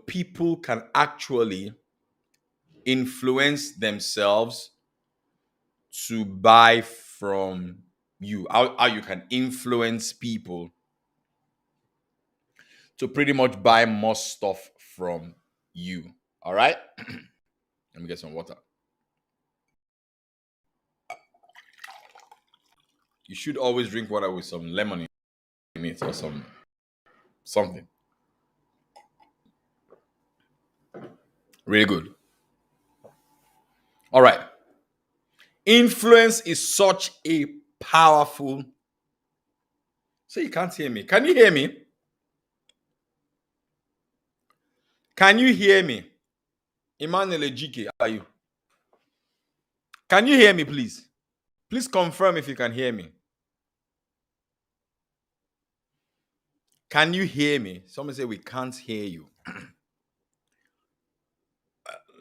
people can actually influence themselves to buy from you. How you can influence people to pretty much buy more stuff from you. All right? Let me get some water. You should always drink water with some lemon in it or something. Really good. All right. Influence is such a powerful. So you can't hear me. Can you hear me? Can you hear me? Emmanuel Ejike, how are you? Can you hear me, please? Please confirm if you can hear me. Can you hear me? Someone say we can't hear you.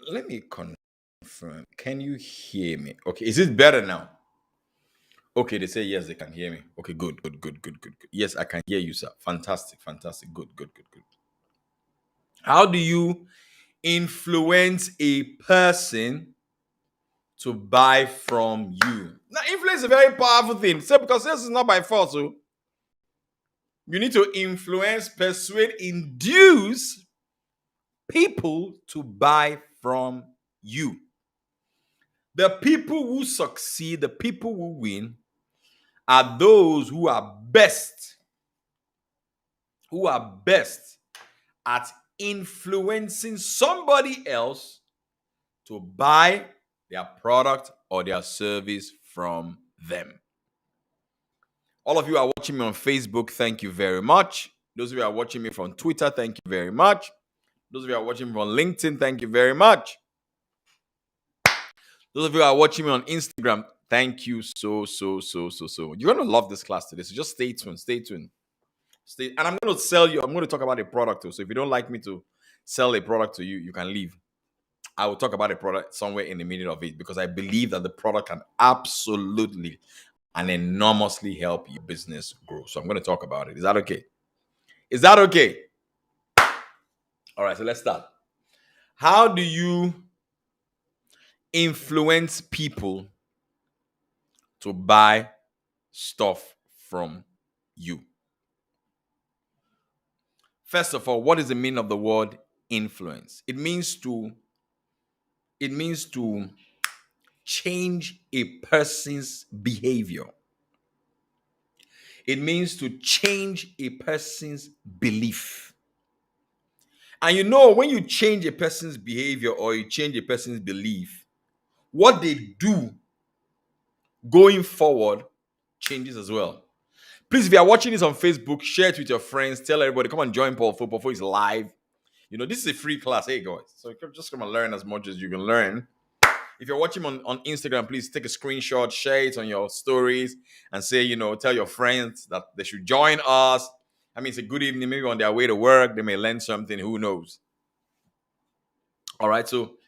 Let me confirm. Can you hear me? Okay, is it better now? Okay, they say yes, they can hear me. Okay, good. Yes, I can hear you, sir. Fantastic. Good. How do you influence a person to buy from you? Now, influence is a very powerful thing. So, because this is not by force, so you need to influence, persuade, induce people to buy from you. The people who succeed, the people who win, are those who are best at influencing somebody else to buy their product or their service from them. All of you are watching me on Facebook, thank you very much. Those of you are watching me from Twitter, thank you very much. Those of you are watching me on LinkedIn, thank you very much. Those of you are watching me on Instagram, thank you so. You're going to love this class today, so just stay tuned. And I'm going to talk about a product too. So if you don't like me to sell a product to you, you can leave. I will talk about a product somewhere in the middle of it because I believe that the product can absolutely and enormously help your business grow. So I'm going to talk about it. Is that okay? All right, so let's start. How do you influence people to buy stuff from you? First of all, what is the meaning of the word influence? It means to change a person's behavior. It means to change a person's belief. And when you change a person's behavior or you change a person's belief, what they do going forward changes as well. Please, if you are watching this on Facebook, share it with your friends. Tell everybody, come and join Paul. Paul is live. This is a free class. Hey, guys. So you're just come and learn as much as you can learn. If you're watching on Instagram, please take a screenshot, share it on your stories, and say, tell your friends that they should join us. I mean, it's a good evening. Maybe on their way to work, they may learn something. Who knows? All right. So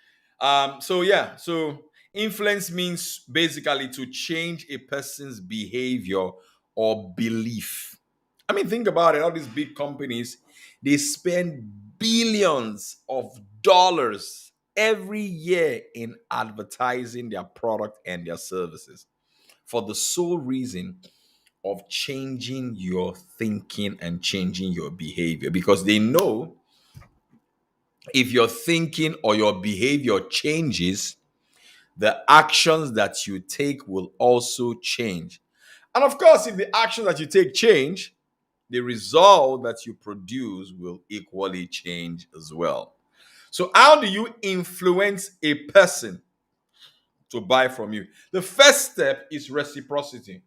influence means basically to change a person's behavior or belief. I mean, think about it. All these big companies, they spend billions of dollars every year in advertising their product and their services for the sole reason of changing your thinking and changing your behavior, because they know if your thinking or your behavior changes, the actions that you take will also change. And of course, if the actions that you take change, the result that you produce will equally change as well. So, how do you influence a person to buy from you? The first step is reciprocity.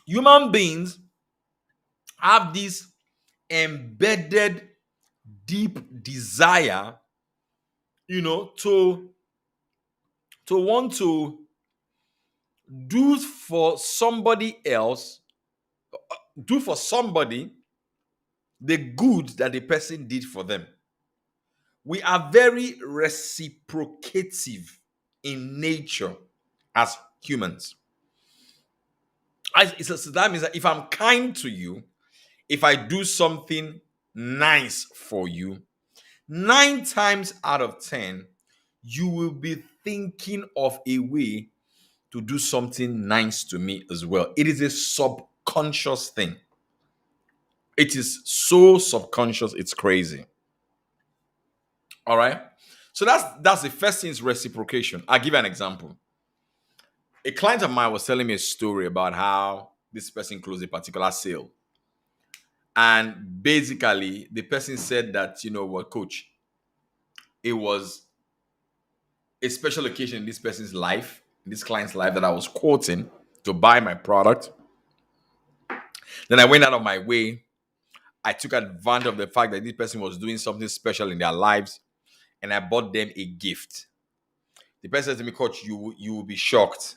Human beings have this embedded, deep desire, to want to do for somebody else, do for somebody the good that the person did for them. We are very reciprocative in nature as humans. So that means that if I'm kind to you, If I do something nice for you, 9 times out of 10, you will be thinking of a way to do something nice to me as well. It is a subconscious thing. It is so subconscious, it's crazy. All right. So that's the first thing is reciprocation. I'll give you an example. A client of mine was telling me a story about how this person closed a particular sale. And basically, the person said that, you know what, coach, it was a special occasion in this person's life, in this client's life, that I was quoting to buy my product. Then I went out of my way. I took advantage of the fact that this person was doing something special in their lives, and I bought them a gift. The person said to me, coach, you will be shocked.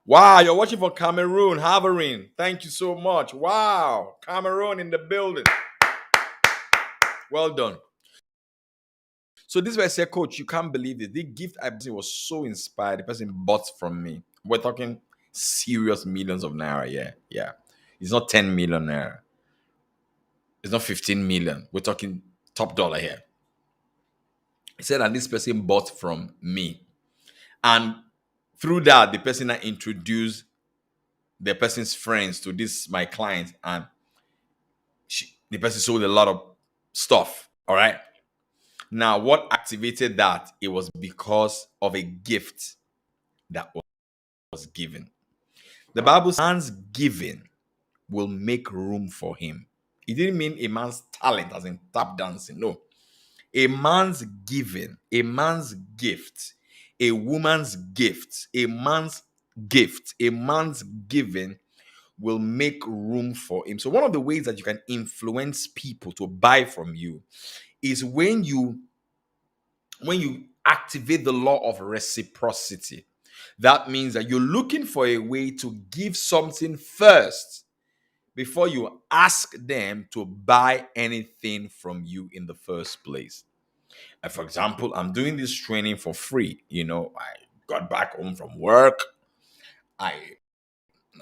Wow, you're watching from Cameroon, Havering. Thank you so much. Wow, Cameroon in the building. Well done. So this way I said, coach, you can't believe it. The gift I was so inspired. The person bought from me. We're talking serious millions of naira. Yeah. It's not 10 million naira. It's not 15 million. We're talking top dollar here. He said that this person bought from me. And through that, the person that introduced the person's friends to this, my client, and the person sold a lot of stuff. All right. Now, what activated that? It was because of a gift that was given. The Bible says, man's giving will make room for him. It didn't mean a man's talent, as in tap dancing. No. A man's giving, a man's gift, a woman's gift, a man's gift, a man's giving will make room for him. So one of the ways that you can influence people to buy from you is when you activate the law of reciprocity. That means that you're looking for a way to give something first before you ask them to buy anything from you in the first place. And for example, I'm doing this training for free. You know, I got back home from work. I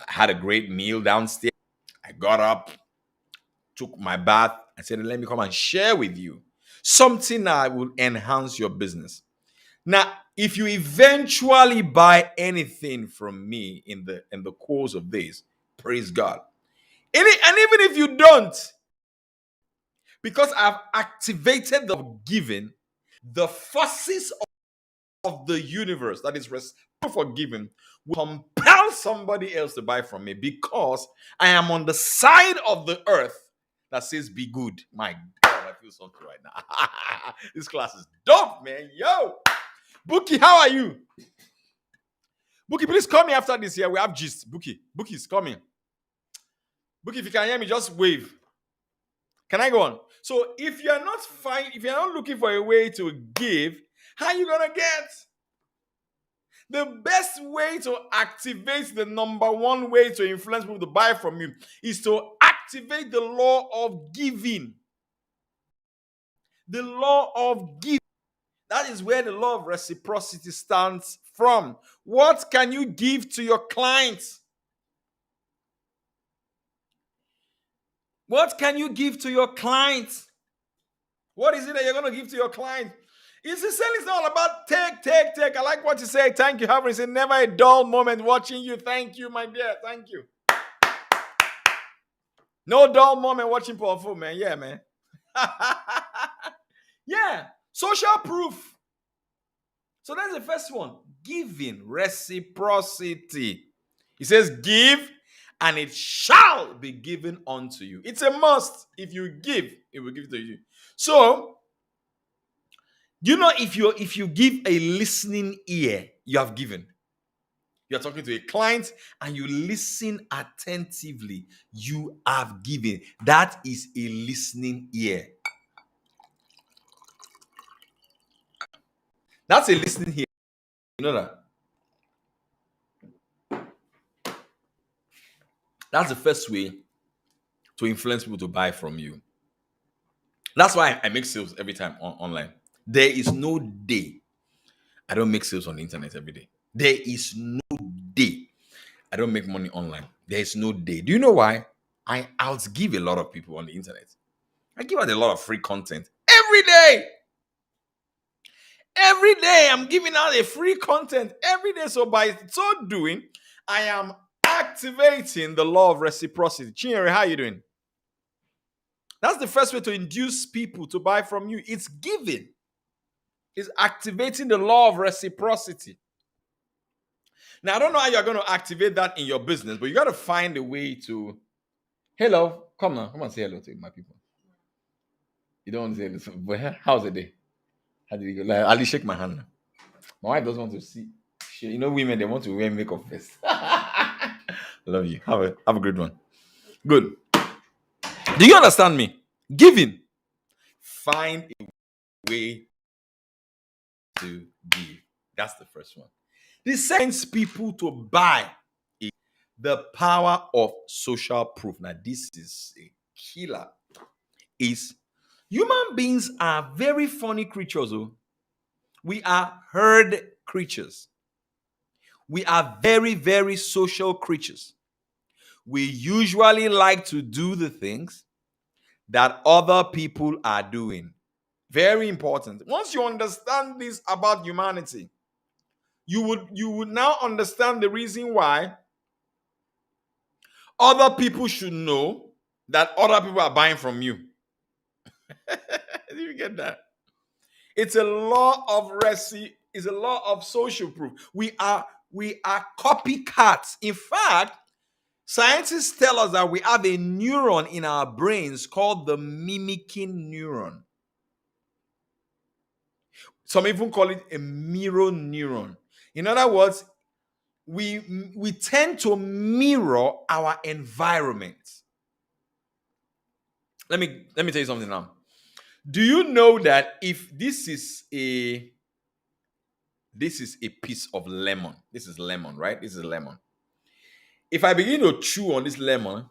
had a great meal downstairs. I got up, took my bath. I said, let me come and share with you something that will enhance your business. Now, if you eventually buy anything from me in the course of this, praise God. And even if you don't, because I've activated the giving, the forces of the universe that is responsible for giving will compel somebody else to buy from me because I am on the side of the earth that says be good. My God, I feel something right now. This class is dope, man. Yo, Bookie, how are you? Bookie, please call me after this here. We have gist. Bookie's coming. Bookie, if you can hear me, just wave. Can I go on? So if you're not looking for a way to give, how are you gonna get? The best way to activate the number one way to influence people to buy from you is to activate the law of giving. The law of giving. That is where the law of reciprocity stands from. What can you give to your clients? What can you give to your clients? What is it that you're going to give to your client? It's selling all about take. I like what you say. Thank you, Harvey. It's never a dull moment watching you. Thank you, my dear. Thank you. No dull moment watching Paul Fu, man. Yeah, man. Yeah. Social proof. So that's the first one. Giving, reciprocity. He says, give, and it shall be given unto you. It's a must. If you give, it will give to you. So, you know, if you give a listening ear, you have given. You're talking to a client and you listen attentively, you have given. That is a listening ear. That's a listening ear. You know that? That's the first way to influence people to buy from you. That's why I make sales every time online. There is no day I don't make sales on the internet every day. There is no day I don't make money online. There is no day. Do you know why? I outgive a lot of people on the internet. I give out a lot of free content every day. Every day, I'm giving out a free content every day. So by so doing, I am activating the law of reciprocity. Chinyere, how are you doing? That's the first way to induce people to buy from you. It's giving. It's activating the law of reciprocity. Now, I don't know how you're going to activate that in your business, but you got to find a way to. Hello, come on say hello to my people. You don't want to say hello, but how's the day? How did you go? Like, Ali, shake my hand now. My wife doesn't want to see. You know, women, they want to wear makeup first. Love you. Have a great one. Good. Do you understand me? Giving. Find a way to give. That's the first one. This sends people to buy. The power of social proof. Now, this is a killer. Is human beings are very funny creatures. Oh. We are herd creatures. We are very, very social creatures. We usually like to do the things that other people are doing. Very important. Once you understand this about humanity, you would now understand the reason why other people should know that other people are buying from you. Did you get that? It's a law of it's a law of social proof. We are copycats. In fact, scientists tell us that we have a neuron in our brains called the mimicking neuron. Some even call it a mirror neuron. In other words, we tend to mirror our environment. Let me tell you something now. Do you know that if this is a piece of lemon, this is lemon, right? This is lemon. If I begin to chew on this lemon,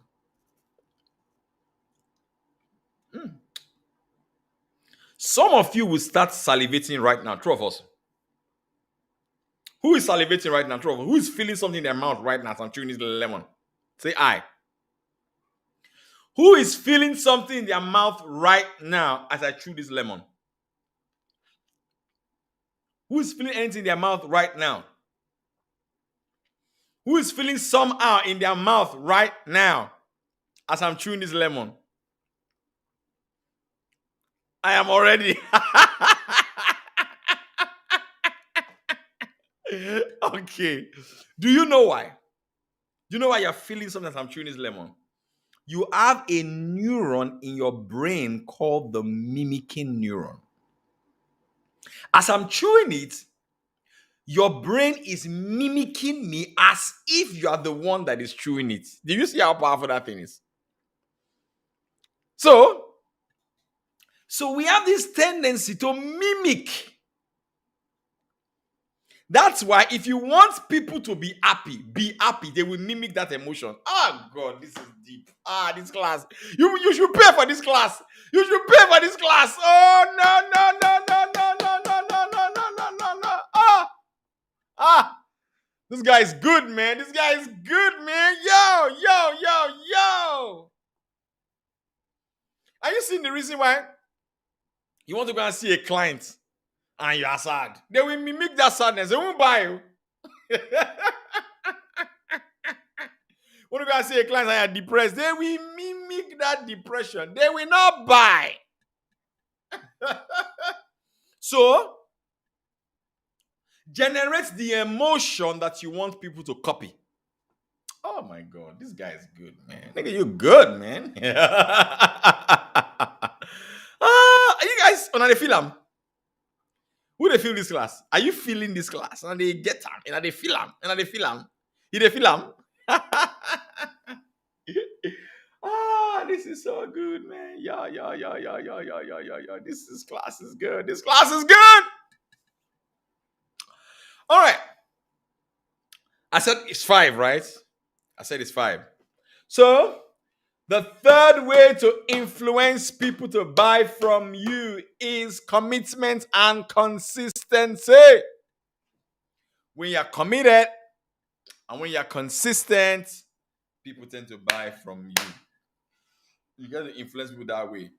some of you will start salivating right now. True of us. Who is salivating right now? True of us. Who is feeling something in their mouth right now as I'm chewing this lemon? Say I. Who is feeling something in their mouth right now as I chew this lemon? Who is feeling anything in their mouth right now? Who is feeling somehow in their mouth right now as I'm chewing this lemon? I am already. Okay. Do you know why? Do you know why you're feeling something as I'm chewing this lemon? You have a neuron in your brain called the mimicking neuron. As I'm chewing it, your brain is mimicking me as if you are the one that is chewing it. Do you see how powerful that thing is? So we have this tendency to mimic. That's why if you want people to be happy, they will mimic that emotion. Oh God, this is deep. This class. You should pay for this class. You should pay for this class. Oh no. This guy is good, man. This guy is good, man. Yo. Are you seeing the reason why you want to go and see a client and you are sad? They will mimic that sadness. They won't buy you. When you go and see a client and you're depressed, they will mimic that depression. They will not buy. So, generate the emotion that you want people to copy. Oh my God, this guy is good, man. Nigga, you good, man. Are you guys on the film? Who they feel this class? Are you feeling this class? And they get them, and they feel them, and they feel them. You they feel them? This is so good, man. Yeah. This class is good. This class is good. All right. I said it's 5, right? I said it's 5. So, the third way to influence people to buy from you is commitment and consistency. When you're committed and when you're consistent, people tend to buy from you. You get to influence people that way.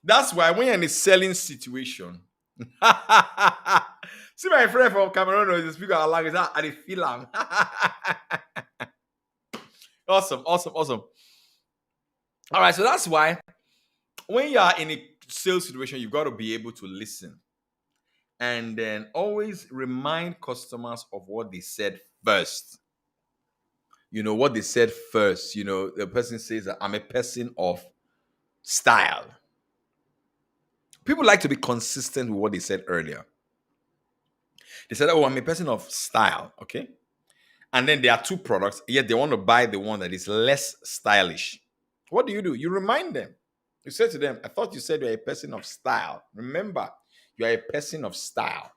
That's why when you're in a selling situation, see my friend from Cameroon is the speaker of language. I dey feel am. Awesome, awesome, awesome. All right, so that's why when you are in a sales situation, you've got to be able to listen and then always remind customers of what they said first. You know, what they said first. You know, the person says that I'm a person of style. People like to be consistent with what they said earlier. They said, oh, I'm a person of style. Okay. And then there are two products, yet they want to buy the one that is less stylish. What do? You remind them. You say to them, I thought you said you're a person of style. Remember, you are a person of style.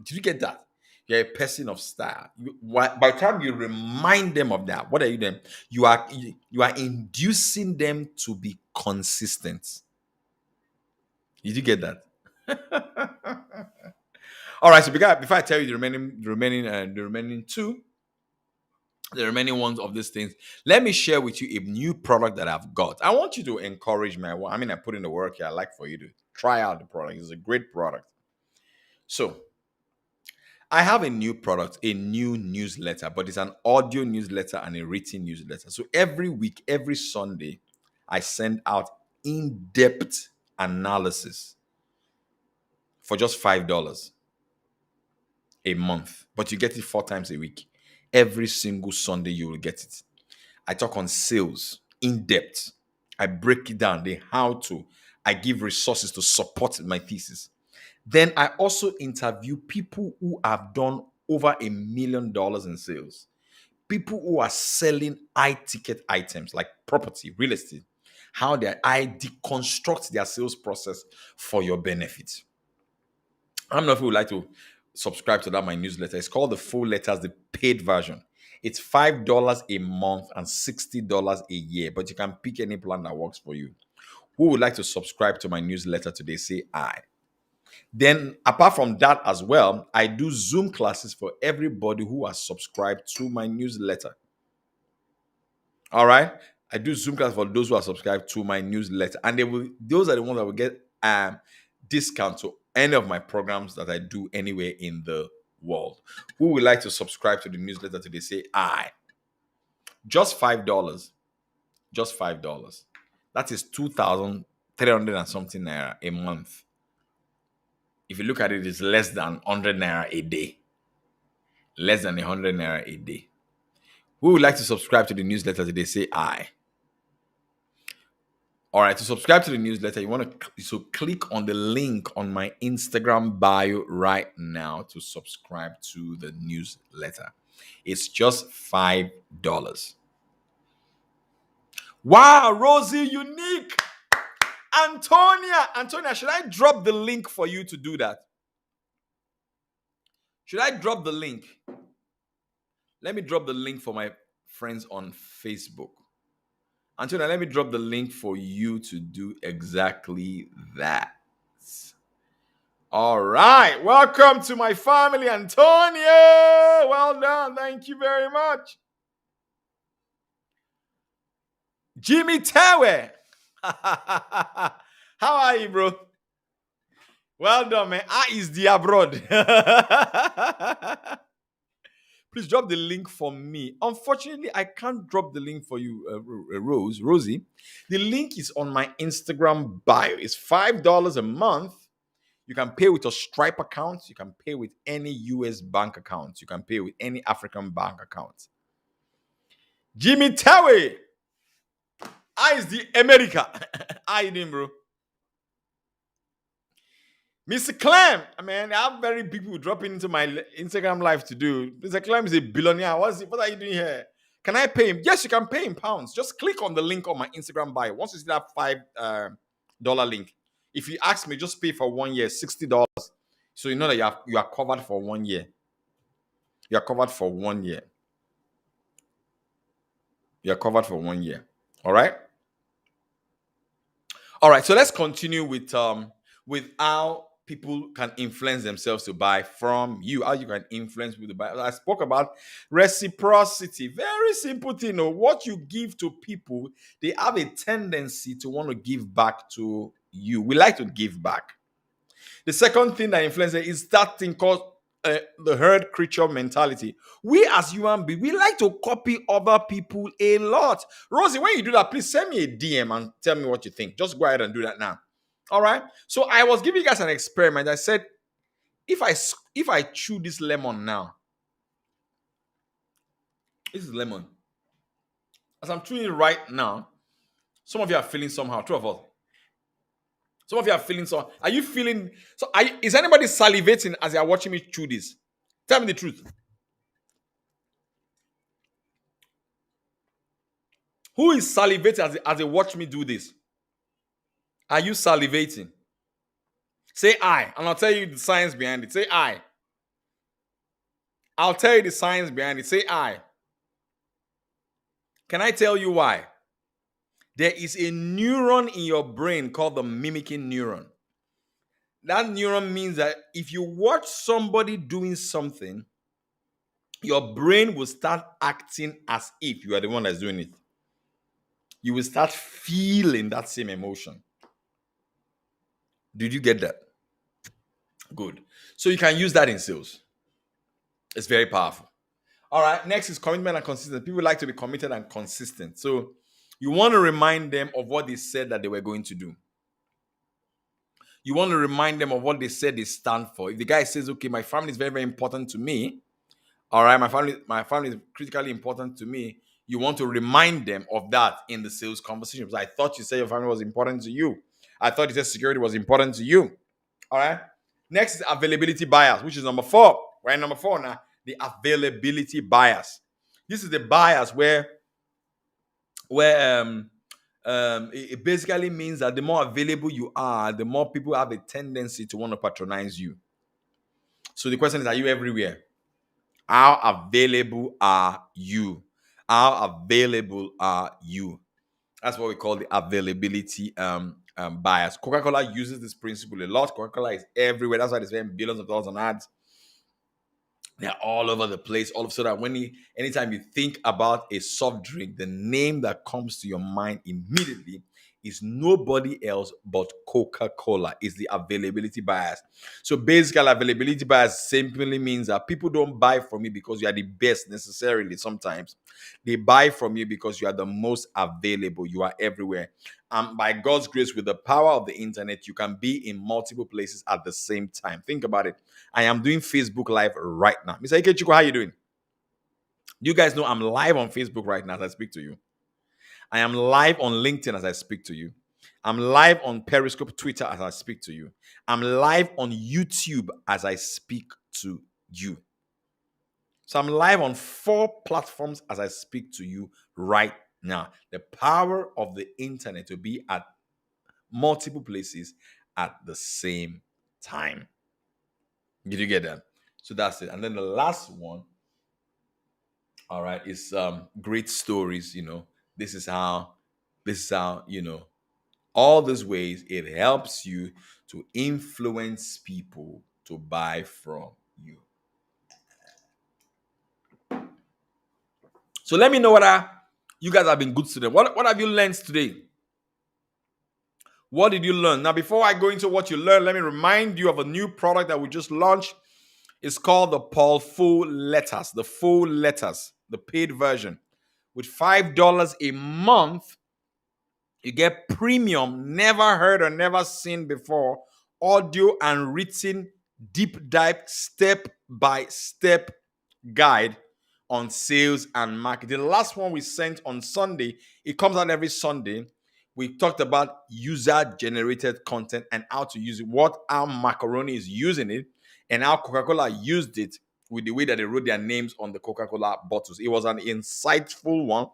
Did you get that? You're a person of style. By the time you remind them of that, what are you doing? You are inducing them to be consistent. Did you get that? All right. So before I tell you the remaining ones of these things, let me share with you a new product that I've got. I want you to encourage me. I mean, I put in the work here. I like for you to try out the product. It's a great product. So I have a new product, a new newsletter, but it's an audio newsletter and a written newsletter. So every week, every Sunday, I send out in-depth analysis for just $5 a month, but you get it 4 times a week. Every single Sunday, you will get it. I talk on sales in depth. I break it down, the how to. I give resources to support my thesis. Then I also interview people who have done over $1 million in sales. People who are selling high ticket items like property, real estate. I deconstruct their sales process for your benefit. I don't know if you would like to subscribe to that, my newsletter. It's called The Full Letters, the paid version. It's $5 a month and $60 a year, but you can pick any plan that works for you. Who would like to subscribe to my newsletter today? Say I. Then, apart from that as well, I do Zoom classes for everybody who has subscribed to my newsletter. All right? I do Zoom classes for those who are subscribed to my newsletter. And those are the ones that will get discount to any of my programs that I do anywhere in the world. Who would like to subscribe to the newsletter today? Say I. Just $5. Just $5. That is 2,300 and something naira a month. If you look at it, it's less than 100 naira a day. Less than 100 naira a day. Who would like to subscribe to the newsletter today? Say I. All right, to subscribe to the newsletter, you want to click on the link on my Instagram bio right now to subscribe to the newsletter. It's just $5. Wow, Rosie, unique. Antonia, should I drop the link for you to do that? Should I drop the link? Let me drop the link for my friends on Facebook. Antonia, let me drop the link for you to do exactly that. All right. Welcome to my family, Antonia. Well done. Thank you very much. Jimmy Tawe. How are you, bro? Well done, man. Is the abroad. Please drop the link for me. Unfortunately, I can't drop the link for you, Rosie. The link is on my Instagram bio. It's $5 a month. You can pay with a Stripe account. You can pay with any US bank account. You can pay with any African bank account. Jimmy Tawe. Is the America. How you doing, bro? Mr. Clem, I have very big people dropping into my Instagram live to do. Mr. Clem is a billionaire. What are you doing here? Can I pay him? Yes, you can pay in pounds. Just click on the link on my Instagram bio. Once you see that $5 link, if you ask me, just pay for 1 year, $60. So you know that you are covered for 1 year. You are covered for 1 year. You are covered for 1 year. All right. All right. So let's continue with how people can influence themselves to buy from you, how you can influence people to buy. I spoke about reciprocity. Very simple thing. What you give to people, they have a tendency to want to give back to you. We like to give back. The second thing that influences is that thing called the herd creature mentality. We as human beings, we like to copy other people a lot. Rosie, when you do that, please send me a DM and tell me what you think. Just go ahead and do that now. All right. So I was giving you guys an experiment. I said, if I chew this lemon now, this is lemon. As I'm chewing it right now, some of you are feeling somehow. Two of us. Some of you are feeling so. Are you feeling so? Is anybody salivating as they are watching me chew this? Tell me the truth. Who is salivating as they watch me do this? Are you salivating? Say I, and I'll tell you the science behind it. Say I. I'll tell you the science behind it. Say I. Can I tell you why? There is a neuron in your brain called the mimicking neuron. That neuron means that if you watch somebody doing something, your brain will start acting as if you are the one that's doing it. You will start feeling that same emotion. Did you get that? Good. So you can use that in sales. It's very powerful. All right. Next is commitment and consistency. People like to be committed and consistent. So you want to remind them of what they said that they were going to do. You want to remind them of what they said they stand for. If the guy says, okay, my family is very, very important to me. All right. My family is critically important to me. You want to remind them of that in the sales conversation. Because I thought you said your family was important to you. I thought you said security was important to you. All right. Next is availability bias, which is number 4. We're in number 4 now. The availability bias. This is the bias where it basically means that the more available you are, the more people have a tendency to want to patronize you. So the question is, are you everywhere? How available are you? How available are you? That's what we call the availability bias. Coca-Cola uses this principle a lot. Coca-Cola is everywhere. That's why they spend billions of dollars on ads. They're all over the place. All of a sudden, anytime you think about a soft drink, the name that comes to your mind immediately is nobody else but Coca-Cola. Is the availability bias. So basically, availability bias simply means that people don't buy from you because you are the best necessarily. Sometimes they buy from you because you are the most available. You are everywhere. By God's grace, with the power of the internet, you can be in multiple places at the same time. Think about it. I am doing Facebook Live right now. Mr. Ikechukwu, how are you doing? You guys know I'm live on Facebook right now as I speak to you. I am live on LinkedIn as I speak to you. I'm live on Periscope, Twitter as I speak to you. I'm live on YouTube as I speak to you. So I'm live on 4 platforms as I speak to you right now. The power of the internet to be at multiple places at the same time. Did you get that? So that's it. And then the last one, all right, is great stories. This is how, all these ways it helps you to influence people to buy from you. So let me know whether you guys have been good students. What have you learned today? What did you learn? Now, before I go into what you learned, let me remind you of a new product that we just launched. It's called the Paul Full Letters, the paid version. With $5 a month, you get premium, never heard or never seen before, audio and written deep dive step-by-step guide on sales and marketing. The last one we sent on Sunday, it comes out every Sunday. We talked about user-generated content and how to use it, how Macaroni is using it, and how Coca-Cola used it with the way that they wrote their names on the Coca-Cola bottles. It was an insightful one.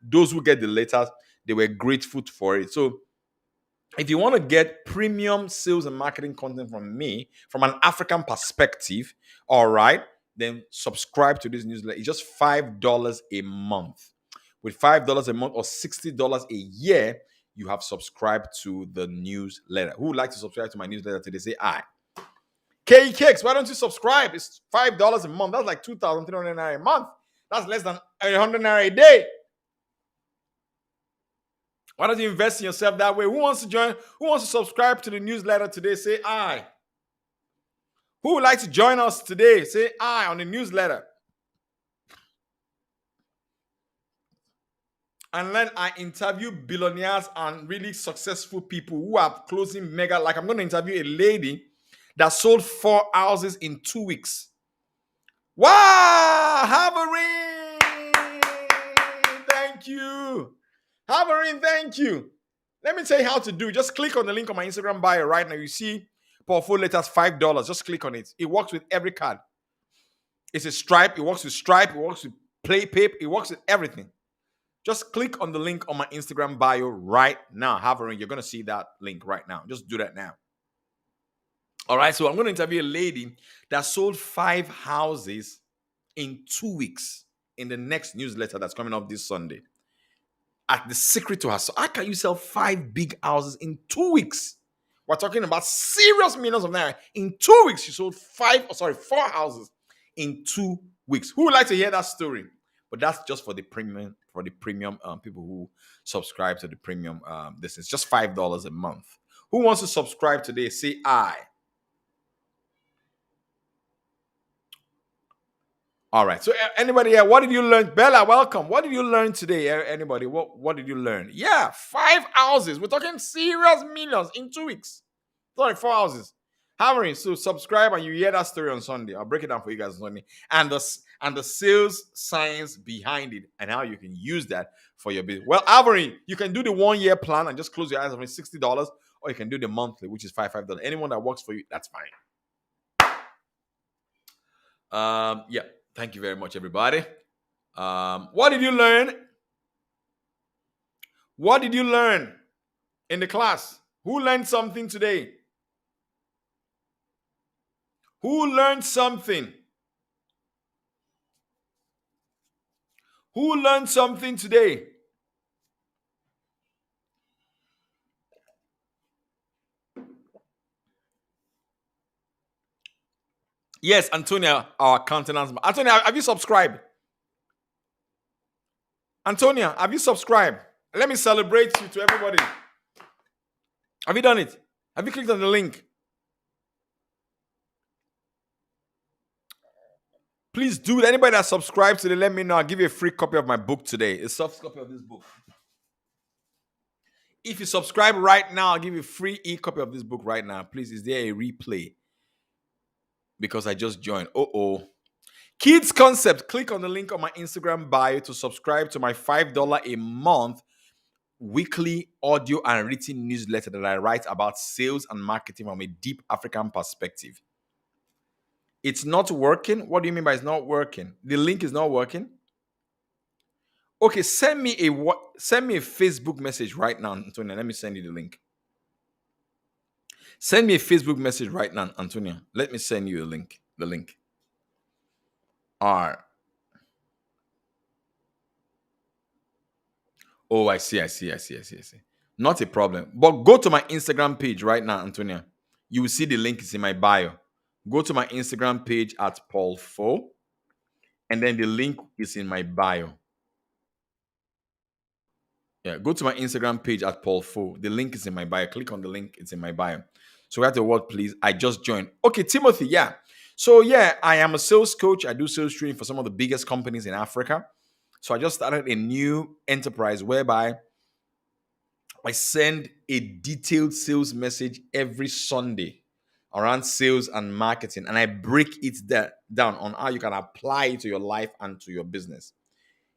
Those who get the letters, they were grateful for it. So if you want to get premium sales and marketing content from me, from an African perspective, all right, then subscribe to this newsletter. It's just $5 a month. With $5 a month or $60 a year, you have subscribed to the newsletter. Who would like to subscribe to my newsletter today? Say I. Cakes, why don't you subscribe? It's $5 a month. That's like 2,300 naira a month. That's less than 100 naira a day. Why don't you invest in yourself that way? Who wants to join? Who wants to subscribe to the newsletter today? Say I. Who would like to join us today? Say I on the newsletter. And then I interview billionaires and really successful people who are closing mega. Like I'm going to interview a lady that sold 4 houses in 2 weeks. Wow! Haverin! Thank you. Haverin, thank you. Let me tell you how to do. Just click on the link on my Instagram bio right now. You see portfolio letters $5. Just click on it. It works with every card. It's a Stripe. It works with Stripe. It works with PlayPay. It works with everything. Just click on the link on my Instagram bio right now. Haverin, you're going to see that link right now. Just do that now. All right. So I'm going to interview a lady that sold 5 houses in 2 weeks in the next newsletter that's coming up this Sunday. At the secret to her. So how can you sell 5 big houses in 2 weeks? We're talking about serious millions of naira. In 2 weeks, she sold 4 houses in 2 weeks. Who would like to hear that story? But that's just for the premium people who subscribe to the premium. This is just $5 a month. Who wants to subscribe today? Say I. All right. So anybody here? What did you learn? Bella, welcome. What did you learn today? Anybody? What did you learn? Yeah, 5 houses. We're talking serious millions in 2 weeks. Sorry, 4 houses. Hammering. So subscribe and you hear that story on Sunday. I'll break it down for you guys on Sunday. And the sales science behind it and how you can use that for your business. Well, Avery, you can do the 1-year plan and just close your eyes on $60, or you can do the monthly, which is $5. Anyone that works for you, that's fine. Yeah. Thank you very much, everybody. What did you learn? What did you learn in the class? Who learned something today? Who learned something? Who learned something today? Yes, Antonia, our countenance. Antonia, have you subscribed? Antonia, have you subscribed? Let me celebrate you to everybody. Have you done it? Have you clicked on the link? Please do it. Anybody that subscribes today, let me know. I'll give you a free copy of my book today. A soft copy of this book. If you subscribe right now, I'll give you a free e-copy of this book right now. Please, is there a replay? Because I just joined. Kids Concept. Click on the link on my Instagram bio to subscribe to my $5 a month weekly audio and written newsletter that I write about sales and marketing from a deep African perspective. It's not working. What do you mean by it's not working? The link is not working. Okay, send me a Facebook message right now, Antonia. Let me send you the link. Send me a Facebook message right now, Antonia. Let me send you the link. All right. Oh, I see. Not a problem. But go to my Instagram page right now, Antonia. You will see the link is in my bio. Go to my Instagram page at Paul Fo, and then the link is in my bio. Yeah, go to my Instagram page at Paul Fo. The link is in my bio. Click on the link, it's in my bio. So we have the word, please. I just joined. Okay, Timothy, yeah. So yeah, I am a sales coach. I do sales training for some of the biggest companies in Africa. So I just started a new enterprise whereby I send a detailed sales message every Sunday around sales and marketing, and I break it down on how you can apply it to your life and to your business.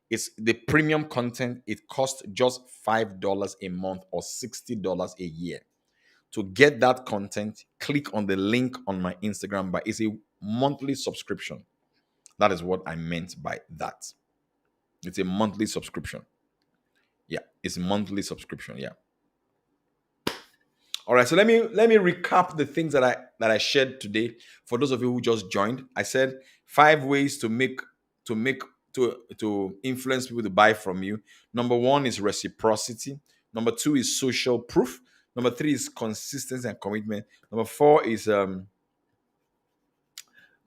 It's the premium content. It costs just $5 a month or $60 a year. To get that content, click on the link on my Instagram. But it's a monthly subscription. That is what I meant by that. It's a monthly subscription. Yeah, it's a monthly subscription. Yeah. All right, so let me recap the things that I shared today. For those of you who just joined, I said 5 ways to influence people to buy from you. Number 1 is reciprocity. Number 2 is social proof. Number 3 is consistency and commitment. Number 4 is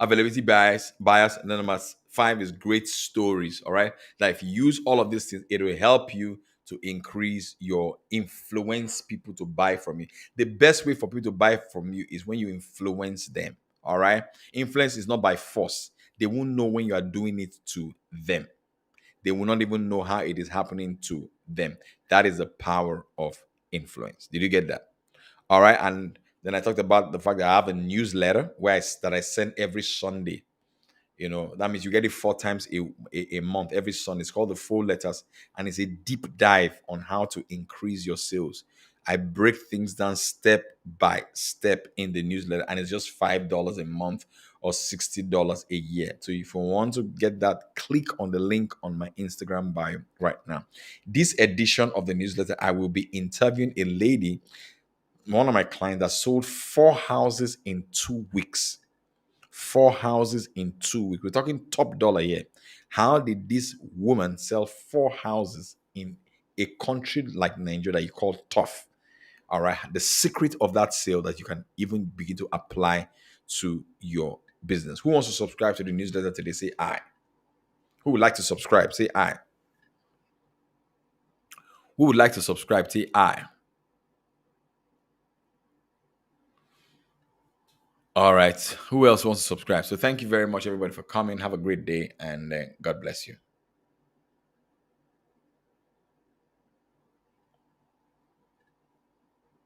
Availability bias, and then number five is great stories. All right, that if you use all of these things, it will help you to increase your influence people to buy from you. The best way for people to buy from you is when you influence them. All right, influence is not by force. They won't know when you are doing it to them. They will not even know how it is happening to them. That is the power of influence. Did you get that? All right. And then I talked about the fact that I have a newsletter that I send every Sunday. That means you get it four times a month, every Sunday. It's called the Four Letters, and it's a deep dive on how to increase your sales. I break things down step by step in the newsletter, and it's just $5 a month or $60 a year. So if you want to get that, click on the link on my Instagram bio right now. This edition of the newsletter, I will be interviewing a lady, one of my clients, that sold 4 houses in 2 weeks. 4 houses in 2 weeks. We're talking top dollar here. How did this woman sell 4 houses in a country like Nigeria that you call tough? All right. The secret of that sale that you can even begin to apply to your business. Who wants to subscribe to the newsletter today? Say I. Who would like to subscribe? Say I. Who would like to subscribe? Say I. All right. Who else wants to subscribe? So thank you very much, everybody, for coming. Have a great day, and God bless you.